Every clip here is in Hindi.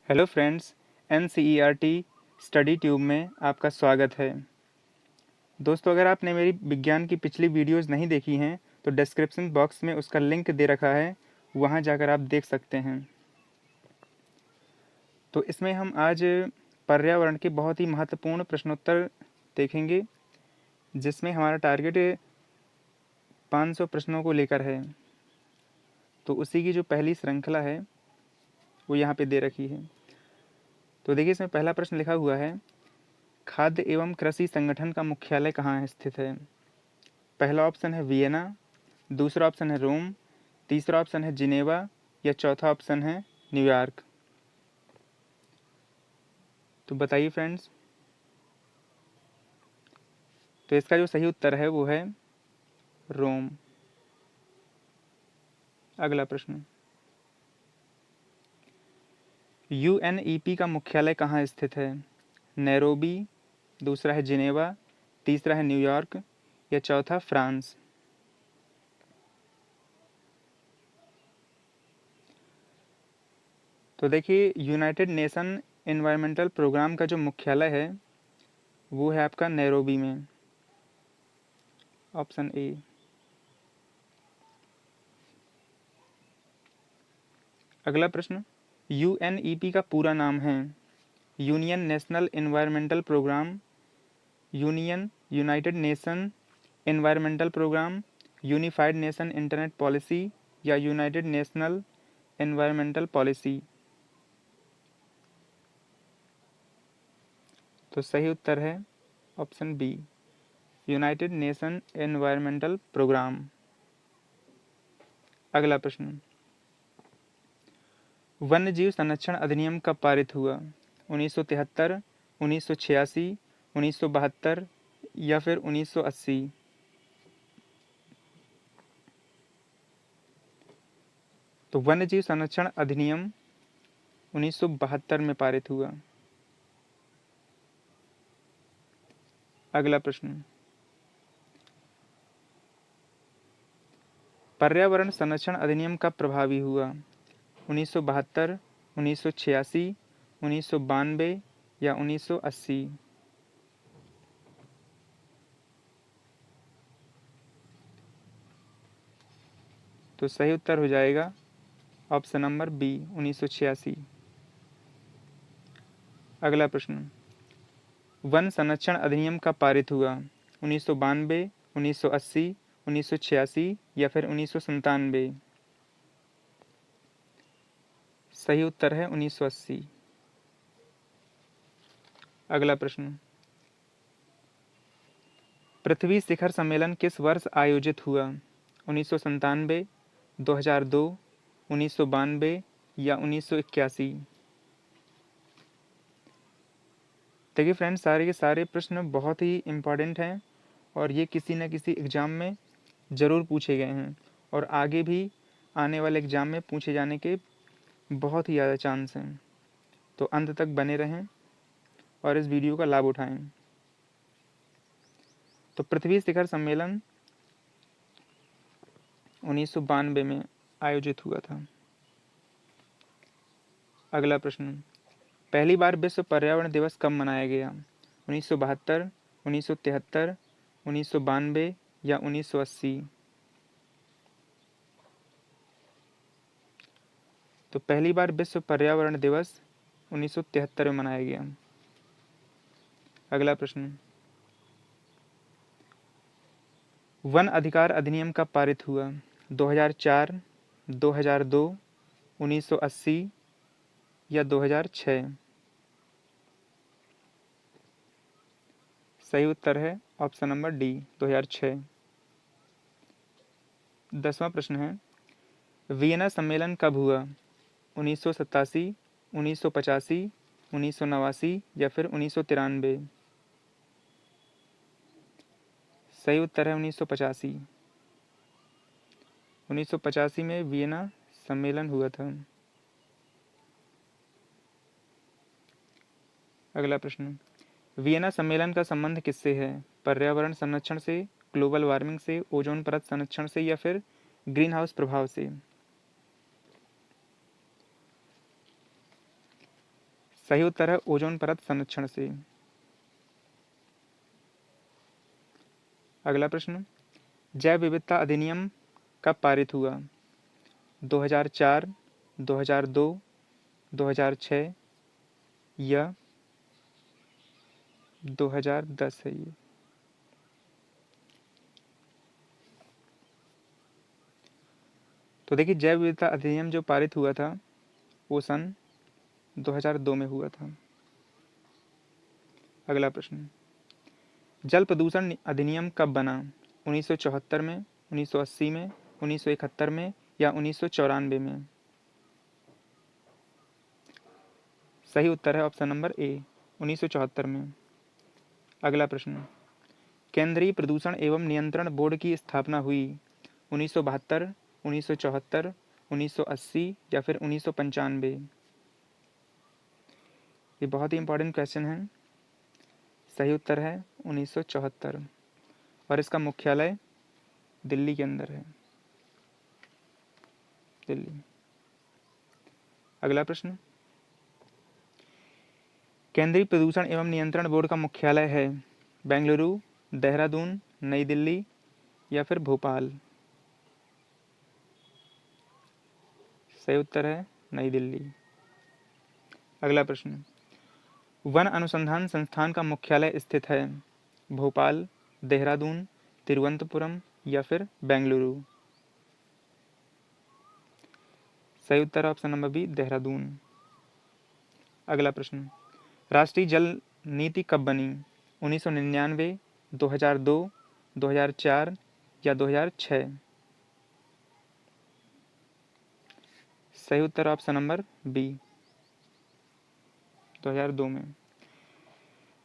Hello friends, NCERT study tube में आपका स्वागत है। दोस्तों, अगर आपने मेरी विज्ञान की पिछली वीडियोज़ नहीं देखी हैं तो डिस्क्रिप्शन बॉक्स में उसका लिंक दे रखा है, वहां जाकर आप देख सकते हैं। तो इसमें हम आज पर्यावरण के बहुत ही महत्वपूर्ण प्रश्नोत्तर देखेंगे, जिसमें हमारा टारगेट 500 प्रश्नों को लेकर है। तो उसी की जो पहली श्रृंखला है वो यहाँ पे दे रखी है। तो देखिए, इसमें पहला प्रश्न लिखा हुआ है, खाद्य एवं कृषि संगठन का मुख्यालय कहाँ स्थित है? पहला ऑप्शन है वियना, दूसरा ऑप्शन है रोम, तीसरा ऑप्शन है जिनेवा या चौथा ऑप्शन है न्यूयॉर्क। तो बताइए फ्रेंड्स। तो इसका जो सही उत्तर है वो है रोम। अगला प्रश्न, UNEP का मुख्यालय कहाँ स्थित है? नैरोबी, दूसरा है जिनेवा, तीसरा है न्यूयॉर्क या चौथा फ्रांस। तो देखिए, यूनाइटेड नेशन एनवायरमेंटल प्रोग्राम का जो मुख्यालय है वो है आपका नैरोबी में, ऑप्शन ए। अगला प्रश्न, UNEP का पूरा नाम है union national environmental programme, union united nation environmental programme, unified nation internet policy या यूनाइटेड नेशनल एनवायरमेंटल पॉलिसी। तो सही उत्तर है option B, united nation environmental programme. अगला प्रश्न, वन्यजीव संरक्षण अधिनियम कब पारित हुआ? 1973, 1986, 1972 या फिर 1980। तो वन्यजीव संरक्षण अधिनियम 1972 में पारित हुआ। अगला प्रश्न, पर्यावरण संरक्षण अधिनियम कब प्रभावी हुआ? 1972, 1986, 1992 या 1980। तो सही उत्तर हो जाएगा ऑप्शन नंबर बी, 1986। अगला प्रश्न, वन संरक्षण अधिनियम कब पारित हुआ? 1992, 1980, 1986 या फिर 1997। सही उत्तर है 1980। अगला प्रश्न, पृथ्वी शिखर सम्मेलन किस वर्ष आयोजित हुआ? 1997, 2002, 1992 या 1981। देखिए फ्रेंड्स, सारे के सारे प्रश्न बहुत ही इम्पॉर्टेंट हैं और ये किसी न किसी एग्ज़ाम में ज़रूर पूछे गए हैं और आगे भी आने वाले एग्ज़ाम में पूछे जाने के बहुत ही ज़्यादा चांस हैं। तो अंत तक बने रहें और इस वीडियो का लाभ उठाएं। तो पृथ्वी शिखर सम्मेलन 1992 में आयोजित हुआ था। अगला प्रश्न, पहली बार विश्व पर्यावरण दिवस कब मनाया गया? 1972, 1973, 1992 या 1980। तो पहली बार विश्व पर्यावरण दिवस 1973 में मनाया गया। अगला प्रश्न, वन अधिकार अधिनियम कब पारित हुआ? 2004, 2002, 1980 या 2006। सही उत्तर है ऑप्शन नंबर डी, 2006। 10वां प्रश्न है, वियना सम्मेलन कब हुआ? 1987, 1985, 1989 या फिर 1993। सही उत्तर है 1985। 1985 में वियना सम्मेलन हुआ था। अगला प्रश्न, वियना सम्मेलन का संबंध किससे है? पर्यावरण संरक्षण से, ग्लोबल वार्मिंग से, ओजोन परत संरक्षण से या फिर ग्रीन हाउस प्रभाव से। सही उत्तर है ओजोन परत संरक्षण से। अगला प्रश्न, जैव विविधता अधिनियम कब पारित हुआ? 2004, 2002, 2006 या 2010 है ये। तो देखिए, जैव विविधता अधिनियम जो पारित हुआ था वो सन 2002 में हुआ था। अगला प्रश्न, जल प्रदूषण अधिनियम कब बना? 1974 में, 1980 में, 1971 में या 1994 में? सही उत्तर है ऑप्शन नंबर ए, 1974 में। अगला प्रश्न, केंद्रीय प्रदूषण एवं नियंत्रण बोर्ड की स्थापना हुई 1972, 1974, 1980 या फिर 1995? ये बहुत ही इंपॉर्टेंट क्वेश्चन है। सही उत्तर है 1974 और इसका मुख्यालय दिल्ली के अंदर है, दिल्ली। अगला प्रश्न, केंद्रीय प्रदूषण एवं नियंत्रण बोर्ड का मुख्यालय है बेंगलुरु, देहरादून, नई दिल्ली या फिर भोपाल? सही उत्तर है नई दिल्ली। अगला प्रश्न, वन अनुसंधान संस्थान का मुख्यालय स्थित है भोपाल, देहरादून, तिरुवनंतपुरम या फिर बेंगलुरु? सही उत्तर ऑप्शन नंबर बी, देहरादून। अगला प्रश्न, राष्ट्रीय जल नीति कब बनी? 1999, 2002, 2004 या 2006? सही उत्तर ऑप्शन नंबर बी, 2002 में।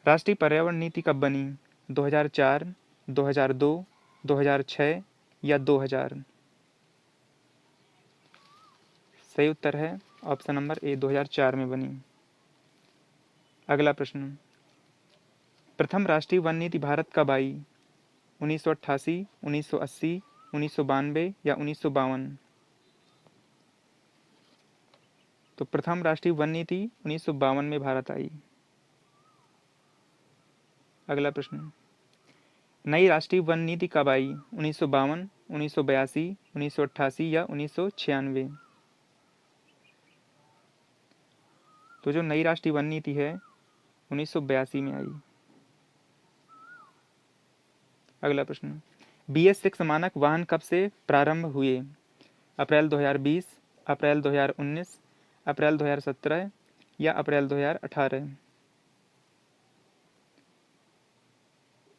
राष्ट्रीय पर्यावरण नीति कब बनी? 2004, 2002, 2006 या 2000? सही उत्तर है ऑप्शन नंबर ए, 2004 में बनी। अगला प्रश्न, प्रथम राष्ट्रीय वन नीति भारत कब आई? 1988, 1980, 1992 या 1952? तो प्रथम राष्ट्रीय वन नीति 1952 में भारत आई। अगला प्रश्न, नई राष्ट्रीय वन नीति कब आई? 1952, 1982, 1988 या 1996? तो जो नई राष्ट्रीय वन नीति है 1982 में आई। अगला प्रश्न, BS6 मानक वाहन कब से प्रारंभ हुए? अप्रैल 2020, अप्रैल 2019, अप्रैल 2017 या अप्रैल 2018?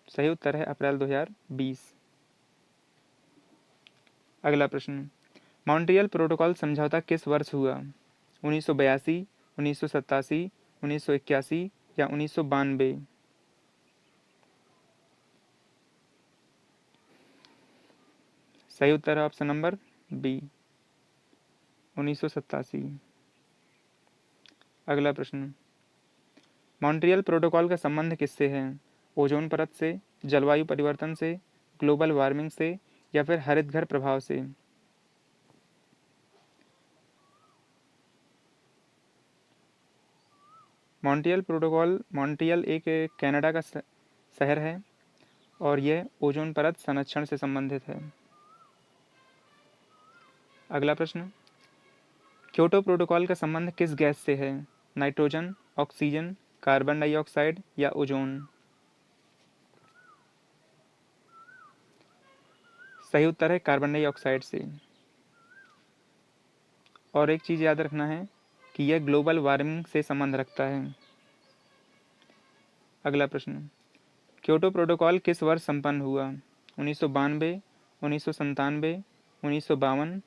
सही उत्तर है अप्रैल 2020। अगला प्रश्न, मॉन्ट्रियल प्रोटोकॉल समझौता किस वर्ष हुआ? 1982, 1987, 1981 या 1992? सही उत्तर है ऑप्शन नंबर बी, 1987। अगला प्रश्न, मॉन्ट्रियल प्रोटोकॉल का संबंध किससे है? ओजोन परत से, जलवायु परिवर्तन से, ग्लोबल वार्मिंग से या फिर हरित घर प्रभाव से? मॉन्ट्रियल प्रोटोकॉल, मॉन्ट्रियल एक कनाडा का शहर है और यह ओजोन परत संरक्षण से संबंधित है। अगला प्रश्न, क्योटो प्रोटोकॉल का संबंध किस गैस से है? नाइट्रोजन, ऑक्सीजन, कार्बन डाइऑक्साइड या ओजोन? सही उत्तर है कार्बन डाइऑक्साइड से। और एक चीज़ याद रखना है कि यह ग्लोबल वार्मिंग से संबंध रखता है। अगला प्रश्न, क्योटो प्रोटोकॉल किस वर्ष संपन्न हुआ? 1992, 1997, 1952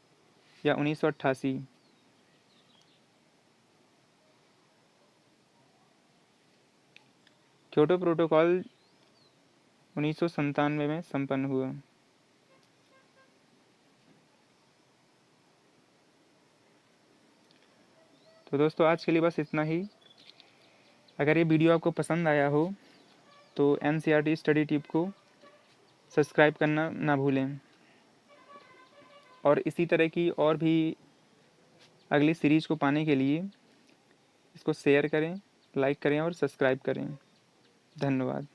या 1988? क्योटो प्रोटोकॉल 1997 में संपन्न हुआ। तो दोस्तों आज के लिए बस इतना ही। अगर ये वीडियो आपको पसंद आया हो तो NCERT स्टडी टिप को सब्सक्राइब करना ना भूलें और इसी तरह की और भी अगली सीरीज को पाने के लिए इसको शेयर करें, लाइक करें और सब्सक्राइब करें। धन्यवाद।